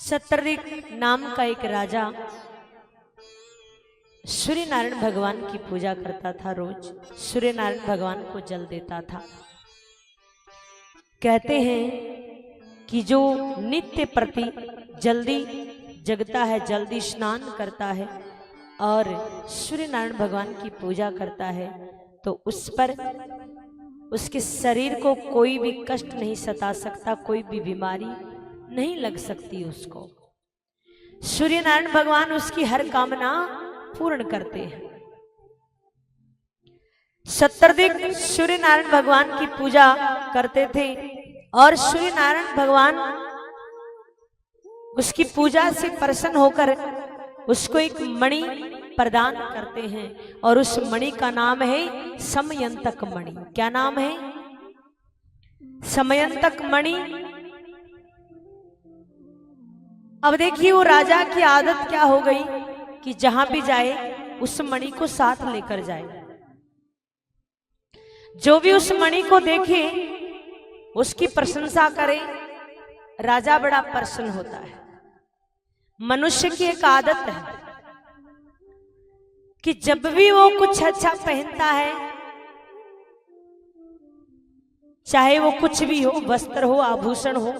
सत्यदिक नाम का एक राजा सूर्य नारायण भगवान की पूजा करता था। रोज सूर्य नारायण भगवान को जल देता था। कहते हैं कि जो नित्य प्रति जल्दी जगता है, जल्दी स्नान करता है और सूर्य नारायण भगवान की पूजा करता है तो उस पर उसके शरीर को कोई भी कष्ट नहीं सता सकता, कोई भी बीमारी नहीं लग सकती उसको। सूर्य नारायण भगवान उसकी हर कामना पूर्ण करते हैं। सत्यदिक सूर्य नारायण भगवान की पूजा करते थे और सूर्य नारायण भगवान उसकी पूजा से प्रसन्न होकर उसको एक मणि प्रदान करते हैं और उस मणि का नाम है समयंतक मणि। क्या नाम है? समयंतक मणि। अब देखिए वो राजा की आदत क्या हो गई कि जहां भी जाए उस मणि को साथ लेकर जाए। जो भी उस मणि को देखे उसकी प्रशंसा करे, राजा बड़ा प्रसन्न होता है। मनुष्य की एक आदत है कि जब भी वो कुछ अच्छा पहनता है, चाहे वो कुछ भी हो, वस्त्र हो, आभूषण हो,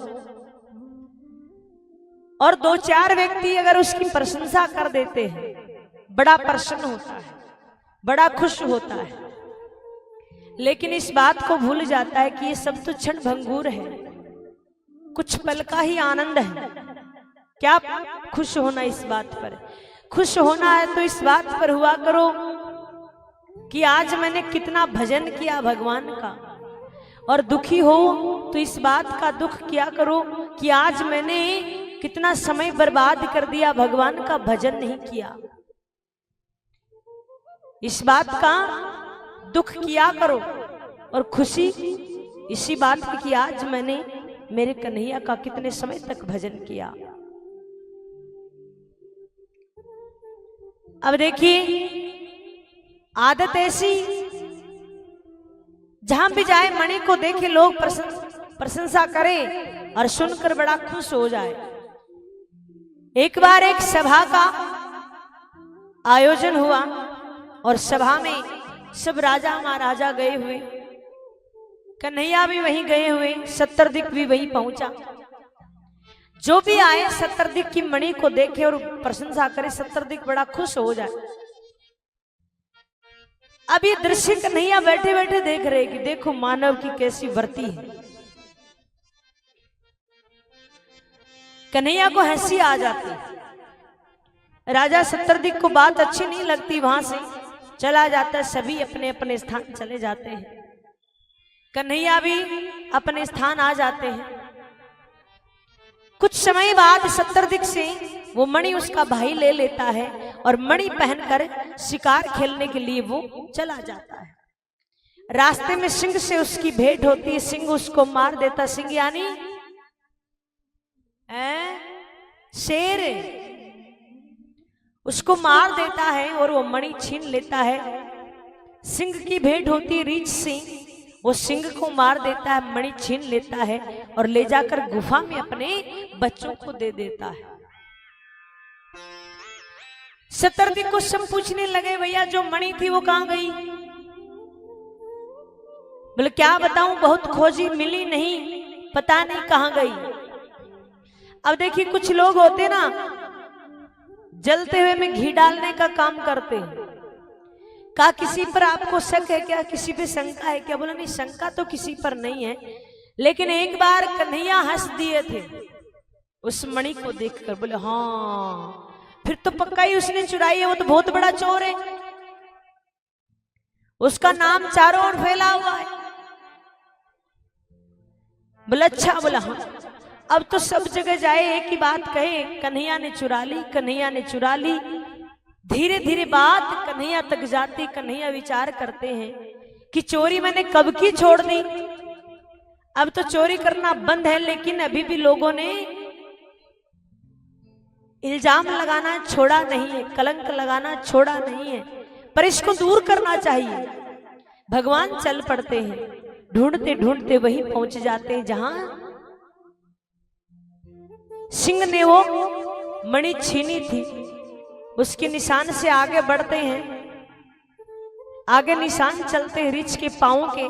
और दो चार व्यक्ति अगर उसकी प्रशंसा कर देते हैं, बड़ा प्रसन्न होता है, बड़ा खुश होता है। लेकिन इस बात को भूल जाता है कि ये सब तो क्षण भंगुर है, कुछ पल का ही आनंद है। क्या खुश होना इस बात पर? खुश होना है तो इस बात पर हुआ करो कि आज मैंने कितना भजन किया भगवान का, और दुखी हो तो इस बात का दुख किया करो कि आज मैंने कितना समय बर्बाद कर दिया, भगवान का भजन नहीं किया। इस बात का दुख किया करो और खुशी इसी बात की कि आज मैंने मेरे कन्हैया का कितने समय तक भजन किया। अब देखिए आदत ऐसी, जहां भी जाए मणि को देखे लोग प्रशंसा करे और सुनकर बड़ा खुश हो जाए। एक बार एक सभा का आयोजन हुआ और सभा में सब राजा महाराजा गए हुए, कन्हैया भी वहीं गए हुए, सत्यदिक भी वहीं पहुंचा। जो भी आए सत्यदिक की मणि को देखे और प्रशंसा करे, सत्यदिक बड़ा खुश हो जाए। अब ये दृश्य कन्हैया बैठे बैठे देख रहे कि देखो मानव की कैसी वर्ती है। कन्हैया को हंसी आ जाती। राजा सत्यदिक को बात अच्छी नहीं लगती, वहां से चला जाता है। सभी अपने अपने स्थान चले जाते हैं, कन्हैया भी अपने स्थान आ जाते हैं। कुछ समय बाद सत्यदिक से वो मणि उसका भाई ले लेता है और मणि पहनकर शिकार खेलने के लिए वो चला जाता है। रास्ते में सिंह से उसकी भेंट होती है, सिंह उसको मार देता। सिंह यानी शेर उसको मार देता है और वो मणि छीन लेता है। सिंह की भेंट होती है रीछ से, वो सिंह को मार देता है, मणि छीन लेता है और ले जाकर गुफा में अपने बच्चों को दे देता है। सत्यदिक को सब पूछने लगे भैया जो मणि थी वो कहां गई? बोले क्या बताऊं, बहुत खोजी मिली नहीं, पता नहीं कहां गई। अब देखिए कुछ लोग होते ना जलते हुए में घी डालने का काम करते हैं। कहा किसी पर आपको शक है क्या, किसी पे शंका है क्या? बोला नहीं, शंका तो किसी पर नहीं है, लेकिन एक बार कन्हैया हंस दिए थे उस मणि को देखकर। बोले हाँ फिर तो पक्का ही उसने चुराई है, वो तो बहुत बड़ा चोर है, उसका नाम चारों ओर फैला हुआ है। बोला अच्छा। बोला हाँ। अब तो सब जगह जाए एक ही बात कहे, कन्हैया ने चुरा ली, कन्हैया ने चुरा ली। धीरे धीरे बात कन्हैया तक जाती। कन्हैया विचार करते हैं कि चोरी मैंने कब की छोड़ दी, अब तो चोरी करना बंद है, लेकिन अभी भी लोगों ने इल्जाम लगाना छोड़ा नहीं है, कलंक लगाना छोड़ा नहीं है, पर इसको दूर करना चाहिए। भगवान चल पड़ते हैं, ढूंढते ढूंढते वहीं पहुंच जाते हैं जहां सिंह ने वो मणि छीनी थी, उसके निशान से आगे बढ़ते हैं, आगे निशान चलते हैं रीछ के पांवों के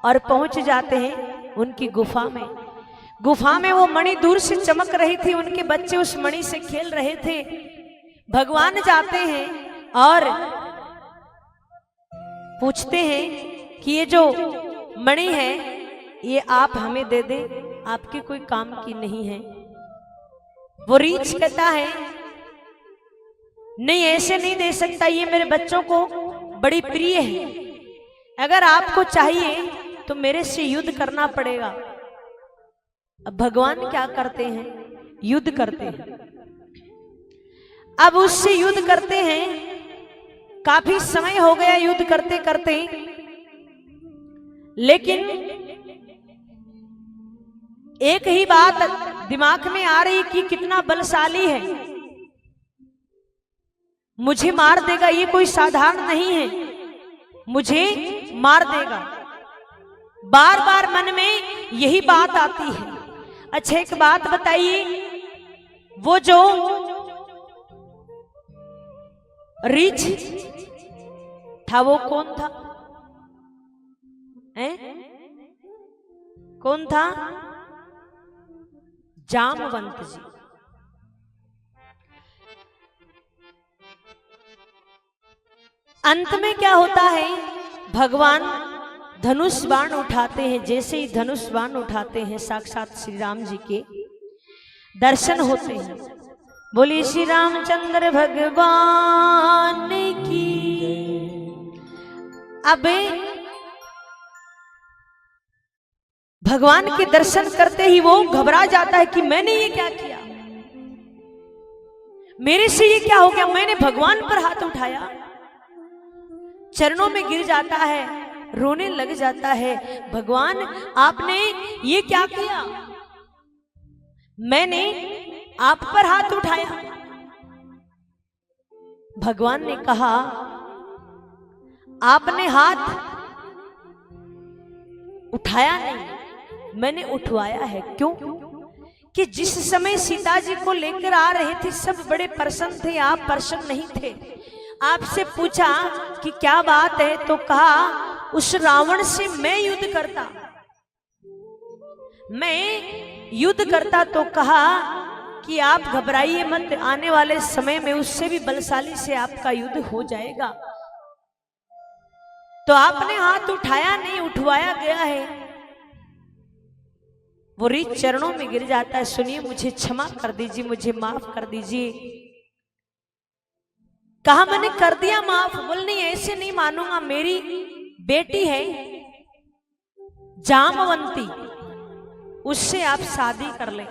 और पहुंच जाते हैं उनकी गुफा में। गुफा में वो मणि दूर से चमक रही थी, उनके बच्चे उस मणि से खेल रहे थे। भगवान जाते हैं और पूछते हैं कि ये जो मणि है ये आप हमें दे दे, आपके कोई काम की नहीं है। वो रीछ कहता है नहीं, ऐसे नहीं दे सकता, ये मेरे बच्चों को बड़ी प्रिय है, अगर आपको चाहिए तो मेरे से युद्ध करना पड़ेगा। अब भगवान क्या करते हैं, युद्ध करते हैं। अब उससे युद्ध करते हैं, काफी समय हो गया युद्ध करते करते, लेकिन एक ही बात दिमाग में आ रही कि कितना बलशाली है, मुझे मार देगा, ये कोई साधारण नहीं है, मुझे मार देगा। बार बार मन में यही बात आती है। अच्छा एक बात बताइए, वो जो रीछ था वो कौन था? कौन था? जामवंत जी। अंत में क्या होता है, भगवान धनुष बाण उठाते हैं। जैसे ही धनुष बाण उठाते हैं, साक्षात श्री राम जी के दर्शन होते हैं। बोली श्री रामचंद्र भगवान की। अब भगवान के दर्शन करते ही वो घबरा जाता है कि मैंने ये क्या किया, मेरे से ये क्या हो गया, मैंने भगवान पर हाथ उठाया। चरणों में गिर जाता है, रोने लग जाता है, भगवान आपने ये क्या किया, मैंने आप पर हाथ उठाया। भगवान ने कहा आपने हाथ उठाया नहीं, मैंने उठवाया है। क्यों? कि जिस समय सीता जी को लेकर आ रहे थे सब बड़े प्रसन्न थे, आप प्रसन्न नहीं थे। आपसे पूछा कि क्या बात है, तो कहा उस रावण से मैं युद्ध करता, मैं युद्ध करता। तो कहा कि आप घबराइए मत, आने वाले समय में उससे भी बलशाली से आपका युद्ध हो जाएगा। तो आपने हाथ उठाया नहीं, उठवाया गया है। वो रीछ चरणों में गिर जाता है, सुनिए मुझे क्षमा कर दीजिए, मुझे माफ कर दीजिए। कहा मैंने कर दिया माफ। बोल नहीं, ऐसे नहीं मानूंगा, मेरी बेटी है जामवंती, उससे आप शादी कर ले।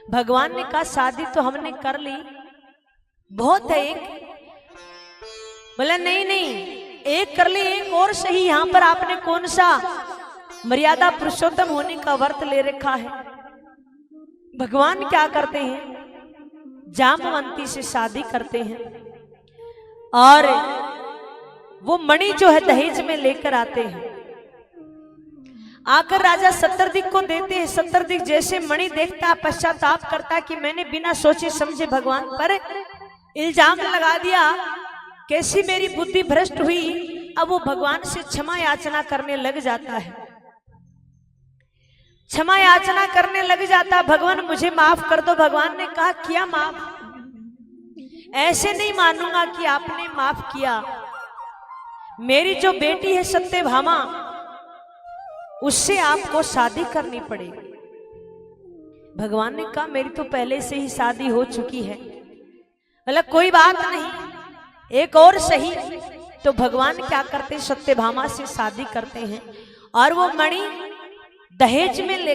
भगवान ने कहा शादी तो हमने कर ली, बहुत है एक। बोला नहीं नहीं, एक कर ली, एक और सही। यहां पर आपने कौन सा मर्यादा पुरुषोत्तम होने का व्रत ले रखा है। भगवान क्या करते हैं, जामवंती से शादी करते हैं और वो मणि जो है दहेज में लेकर आते हैं। आकर राजा सत्रदिक को देते हैं। सत्रदिक जैसे मणि देखता है, पश्चाताप करता कि मैंने बिना सोचे समझे भगवान पर इल्जाम लगा दिया, कैसी मेरी बुद्धि भ्रष्ट हुई। अब वो भगवान से क्षमा याचना करने लग जाता है, क्षमा याचना करने लग जाता, भगवान मुझे माफ कर दो। भगवान ने कहा किया माफ, ऐसे नहीं मानूंगा कि आपने माफ किया। मेरी जो बेटी है सत्यभामा, उससे आपको शादी करनी पड़ेगी। भगवान ने कहा मेरी तो पहले से ही शादी हो चुकी है। मतलब कोई बात नहीं, एक और सही। तो भगवान क्या करते, सत्यभामा से शादी करते हैं और वो मणि दहेज में ले